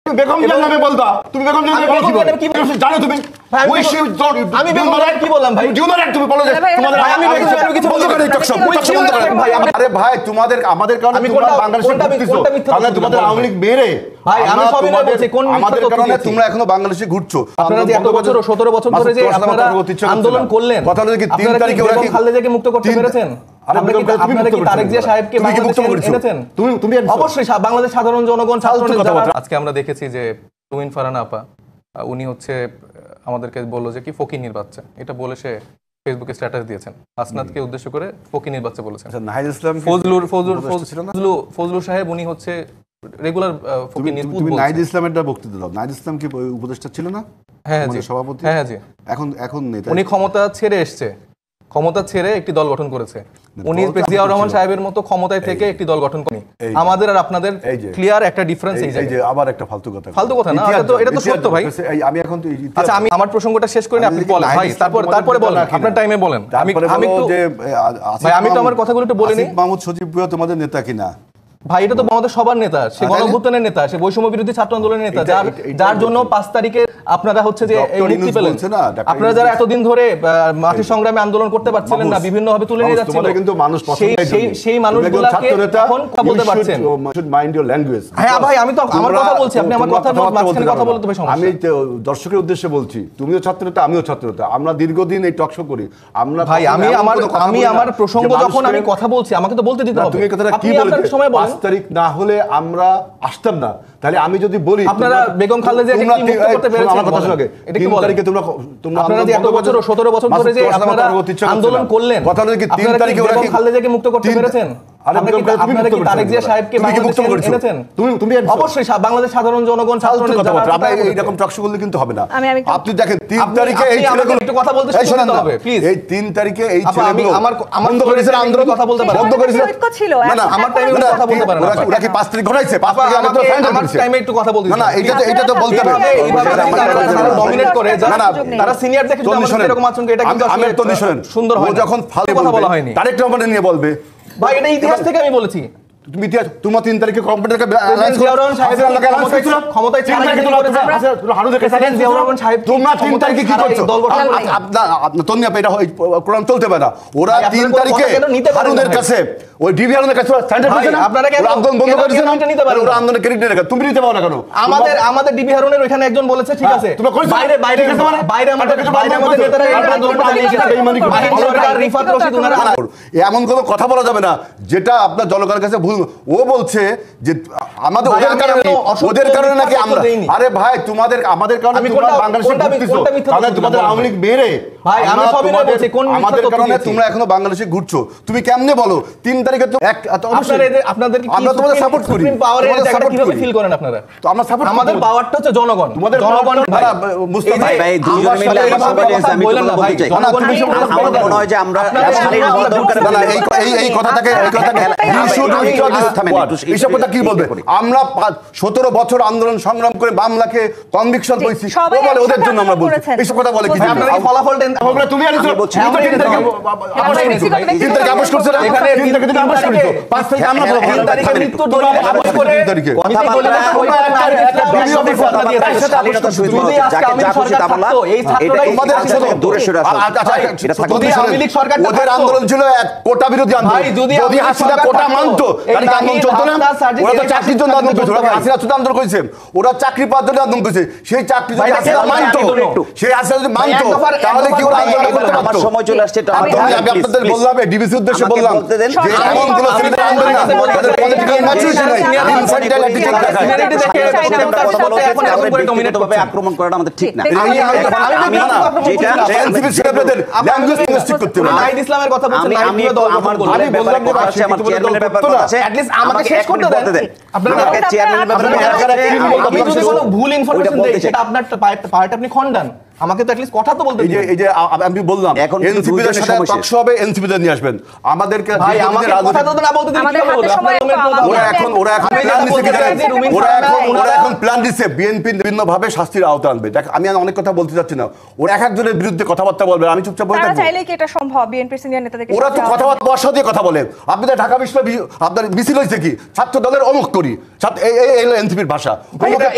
বেগম জিয়ার নামে বলতা তুমি বেগম জিয়ার নামে কি জানো তুমি আমি বেগম জিয়ার কি বললাম ভাই জুনিয়র এক তুমি বলো যে তোমাদের আমি বেগম জিয়ার কিছু বলতে পারি টকশপ বন্ধ করে ভাই আরে ভাই তোমাদের আমাদের কারণে তোমরা বাংলাদেশে ঘুরতেছো তাহলে তোমাদের আওয়ামী লীগ মেরে ভাই আমি সবই বলছি কোন আমাদের কারণে তোমরা এখনো বাংলাদেশে ঘুরছো আপনারা যে এত বছর 17 বছর ধরে যে আপনারা আন্দোলন করলেন কথা হলো কি 3 তারিখে ওরা কি খালেদাকে মুক্ত করতে পেরেছেন আপনারা কি তারেক জিয়া সাহেবকে বাংলাদেশে এনেছেন তুমি অবশ্যই বাংলাদেশ সাধারণ জনগণ আজকে আমরা দেখেছি যে তুমিন ফারহানা আপা উনি হচ্ছে আমাদেরকে বললো যে কি ফকিনির বাচ্চা এটা বলে সে ফেসবুকে স্ট্যাটাস দিয়েছেন হাসনাতকে উদ্দেশ্য করে ফকিনির বাচ্চা বলেছেন নাহিদ ইসলাম ফজলুর সাহেব উনি হচ্ছে রেগুলার ফকিনির পুত তুমি নাহিদ ইসলামের বক্তৃতা দাও নাহিদ ইসলাম কি উপদেষ্টা ছিল না হ্যাঁ জি সভাপতি হ্যাঁ জি এখন নেই উনি ক্ষমতা ছেড়ে একটি দল গঠন করেছে উনি জিয়াউর রহমান সাহেবের মতো ক্ষমতায় থেকে একটি দল গঠন করেনি আমাদের আর আপনাদের ক্লিয়ার একটা ডিফারেন্স এই যে আবার একটা ফালতু কথা না এটা তো সত্য ভাই আমি এখন তো আচ্ছা আমি আমার প্রসঙ্গটা শেষ করি আপনি বলেন ভাই তারপরে বলেন আপনার টাইমে বলেন আমি তো আমার কথাগুলো একটু বলে নিই মাহমুদ সজীব ভুঁইয়া তোমাদের নেতা কিনা ভাই এটা তো আমাদের সবার নেতা সে গণঅভ্যুত্থানের নেতা সে বৈষম্য বিরোধী ছাত্র আন্দোলনের নেতা যার জন্য 5 তারিখে আপনারা হচ্ছে যে মুক্তি পেলেন আপনারা যারা এতদিন ধরে মাটির সংগ্রামে আন্দোলন করতে পারছিলেন না বিভিন্ন ভাবে তুলে নিয়ে যাচ্ছিল কিন্তু মানুষ সেই মানুষগুলোকে এখন কথা বলতে পারছেন মাইন্ড ইওর ল্যাঙ্গুয়েজ হ্যাঁ ভাই আমি তো আমার কথা বলছি আপনি আমার কথা মাঝখানে কথা বলতে ভাই সমস্যা আমি দর্শকের উদ্দেশ্যে বলছি তুমিও ছাত্র নেতা আমিও ছাত্র নেতা আমরা দীর্ঘদিন এই টক শো করি আমরা ভাই আমি আমার প্রসঙ্গ যখন আমি কথা বলছি আমাকে তো বলতে দিতে হবে তুমি কথাটা কি বলতে সময় 5 তারিখ না হলে আমরা আসতাম না তাহলে আমি যদি বলি আপনারা বেগম খালেদাকে কি মুক্ত করতে পেরেছেন আমার কথা শুনুন 3 তারিখে তোমরা আপনারা যে এত বছর 17 বছর ধরে যে আপনারা আন্দোলন করলেন কথা হলো কি 3 তারিখে ওরা কি খালেদাকে মুক্ত করতে পেরেছেন আপনারা কি তারেক জিয়া সাহেবকে বাংলাদেশে এনেছেন তুমি অবশ্যই বাংলাদেশ সাধারণ জনগণ ছাত্র আমরা এইরকম টক শো করলে কিন্তু হবে না আপনি দেখেন 3 তারিখে এই ছেলেগুলো একটু কথা বলতে শুনতে হবে প্লিজ এই 3 তারিখে এই ছেলেগুলো আমার বন্ধ করেছেন আন্দোলন কথা বলতে পারেন বন্ধ করেছেন না না আমার টাইমে কথা বলতে পারেন ওরা কি 5 তারিখ ঘটাইছে 5 তারিখে আমরা তো ফাইনাল করেছি টাইমে একটু কথা বলতে না না এটা তো বলতে হবে এইভাবে তারা ডমিনেট করে তারা সিনিয়র দেখে যদি আমাদের এরকম আচরণ এটা কিন্তু আমি তো শুনেন সুন্দর হয় যখন ফালতু কথা বলা হয়নি তারেক রহমানের নিয়ে বলবে ভাই এটা ইতিহাস থেকে আমি বলেছি তুমি তোমার 3 তারিখে কম্পিউটারকে জিয়াউর রহমান সাহেবের ক্ষমতায় তোমরা 3 তারিখে কি করছো তন্নি আপা এটা কোরআন চলতে পারে না ওরা 3 তারিখে হারুনের কাছে ওই ডিবি হারুনের কাছে সেন্টার করছে না আপনারা কেন আন্দোলন বন্ধ করেছেন নামটা নিতে পারেন ওরা আন্দোলনের ক্রেডিট নিতে তুমি নিতে পারো না কেন আমাদের ডিবি হারুনের ওখানে একজন বলেছে ঠিক আছে বাইরে আমাদের নেতারা সরকার রিফাত রশিদ ওনারা এমন কোনো কথা বলা যাবে না যেটা আপনার জনগণের কাছে ভুল ও বলছে যে আমাদের ওদের কারণে নাকি আমরা আরে ভাই তোমাদের আমাদের কারণে তোমরা বাংলাদেশে ঘুরতেছো তাহলে তোমাদের আওয়ামী লীগ মেরে ভাই আমি সবই বলছি কোন আমাদের কারণে তোমরা এখনো বাংলাদেশে ঘুরছো তুমি কেমনে বলো 3 তারিখে তো আপনাদের কি আমরা তোমাদের সাপোর্ট করি সুপ্রিম পাওয়ারের জায়গা কিভাবে ফিল করেন আপনারা তো আমরা সাপোর্ট আমাদের পাওয়ারটা হচ্ছে জনগণ তোমাদের জনগণ মুস্তাফা ভাই দুজন মিলে আমরা সবাই বলেন না ভাই জনগণ আমাদের মনে হয় যে আমরা এই কথাটাকে এইসব কথা কি বলবে আমরা 17 বছর আন্দোলন সংগ্রাম করে মামলাকে কনভিকশন পেয়েছি বলে ওদের জন্য আমরা বলছি এইসব কথা বলে কি আপনারা ফলাফল দেন তুমি আনিছো আপোষ করছো না এখানে 3 তারিখে আপোষ করছো 5 তারিখে আমরা 3 তারিখে মৃত্যুর দলিল আপোষ করে কথা বলে যদি আজকে আমি সরকার থাকতো এই ছাত্ররা আমাদের দূরে সরে আসো যদি আওয়ামী লীগ সরকার ওদের আন্দোলন ছিল এক কোটা বিরোধী আন্দোলন যদি হাসিনা কোটা মানতো তাহলে আন্দোলন চলতো না ওরা তো চাকরির জন্য আন্দোলন করেছে ওরা হাসিনা শুধু আন্দোলন করেছে ওরা চাকরি পাওয়ার জন্য আন্দোলন করেছে সেই চাকরি যদি হাসিনা মানতো সেই হাসিনা যদি মানতো তাহলে কি ওরা আন্দোলন করতে পারতো আমার সময় চলে আসছে আমি আপনাদের বললাম ডিবিসি উদ্দেশ্যে বললাম যে এমন কোন সিনিয়র আন্দোলন না তাদের পলিটিক্যাল ম্যাচুরিটি নাই ইনসাইডার অ্যাটিটিউড দেখায় আক্রমণ করাটা আমাদের ঠিক না আমি যেটা এনসিপি সেক্রেটারিদের ল্যাঙ্গুয়েজ লিঙ্গুইস্টিক করতে হবে নাহিদ ইসলামের কথা বলছেন আমি আমার দলের ব্যাপারে কথা আছে আমার চেয়ারম্যানের ব্যাপারে কথা আছে অ্যাট লিস্ট আমাকে শেষ করতে দেন আপনারা চেয়ারম্যানের ব্যাপারে আমি যদি কোনো ভুল ইনফরমেশন দেই সেটা আপনার পার্ট আপনি খণ্ডান আমাকে তো অ্যাটলিস্ট কথা তো বলতে এই যে দিন। এই যে আমি বললাম এখন কিন্তু এনসিপিদের দুইজনের সাথে সমস্যা। টকশো হবে, এনসিপিদের নিয়ে আসবেন আমাদেরকে। ভাই আমাকে কথা তো না বলতে দিন, আমাদের কিভাবে হাতে বলবো? সময় আপনার কম, comment ওরা এখন আমি প্ল্যান যেটা দিচ্ছে বলতে কি চাই জানেন? যে রুমিন ওরা ফারহানা এখন প্ল্যান দিচ্ছে বিএনপি বিভিন্ন ভাবে শাস্তির আওতা আনবে। দেখ আমি আর অনেক কথা বলতে চাচ্ছি না, ওরা এক একজনের বিরুদ্ধে কথাবার্তা বলবে, আমি চুপচাপ বলে তারা থাকবো। চাইলেই কি এটা সম্ভব বিএনপির সিনিয়র নেতাদেরকে ওরা তো সাথে কথাবার্তা বর্ষা দিয়ে কথা বলে। আপনাদের ঢাকা বিশ্ববিদ্যালয় আপনার মিছিল হয়েছে কি ছাত্র দলের অমুক করি, এই এনসিপির ভাষা, ভাই, এটা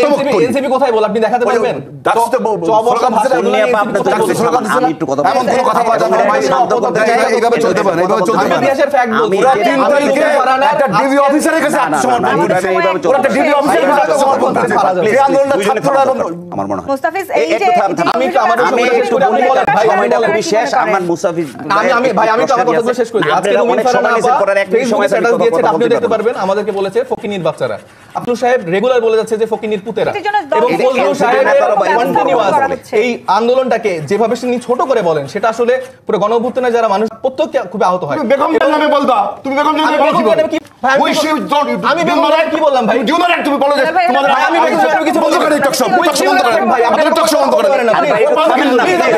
NCP কোথায় বল আপনি দেখাতে পারবেন? আমি একটু কথা এমন কোনো কথাবার্তা না ভাই, শান্ত করতে চাই। এইভাবে চলতে পারে, এইভাবে চলতে আমি পারে। ইতিহাসের ফ্যাক্ট বলছি। ওরা 3 তারিখে একটা ডিবি অফিসারের কাছে আত্মসমর্পণ করেছে। ওরা একটা ডিবি অফিসারের কাছে আত্মসমর্পণ করেছে। যে আন্দোলনটা ছাত্ররা এবং আমার মনে হয় মুস্তাফিজ এই যে আমি একটু আমাদের আমি সময়টা একটু শেষ করি, আপনি বলি, বলেন। ভাই, সময়টা বলেন। খুবই শেষ। আমার মুস্তাফিজ ভাই আমি তো আমার কথাগুলো শেষ করি। আজকে রুমিন ফারহানা আপা ফেসবুকে স্ট্যাটাস দিয়েছে, আপনিও দেখতে পারবেন। আমাদেরকে বলেছে ফকিনির বাচ্চারা। আব্দুল সাহেব রেগুলার বলে যাচ্ছে যে ফকিনির পুতেরা, এবং ফজলুল সাহেবের কন্টিনিউয়াস এই আন্দোলনটাকে যেভাবে তিনি ছোট করে বলেন, সেটা আসলে পুরো গণঅভ্যুত্থানে যারা মানুষ প্রত্যেক খুব আহত হয়। তুমি বেগম জিয়ার নামে বলবা, তুমি বেগম জিয়ার নামে আমি বেগম জিয়ার নামে কি- ভাই, আমি আমি বেগম জিয়ার কি বললাম ভাই? তুমি বলো যে তোমাদের ভাই, আমি বেগম জিয়ার কিছু বন্ধ করে টক শো বন্ধ করেন ভাই, আপনি আপনাদের টক শো বন্ধ করেন না, please,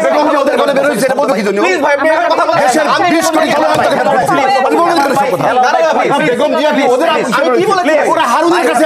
বেগম জিয়া ওদের ঘরে বের হইছে, এটা বলবে কি জন্য? প্লিজ ভাই, আপনি আমার কথা বলেন। দেশের 20 কোটি জনগণকে আপনি বলবেন কেন সব কথা? না, না, না, please, বেগম জিয়া কি ওদের আমি কি বলেছি? ওরা হারুনের কাছে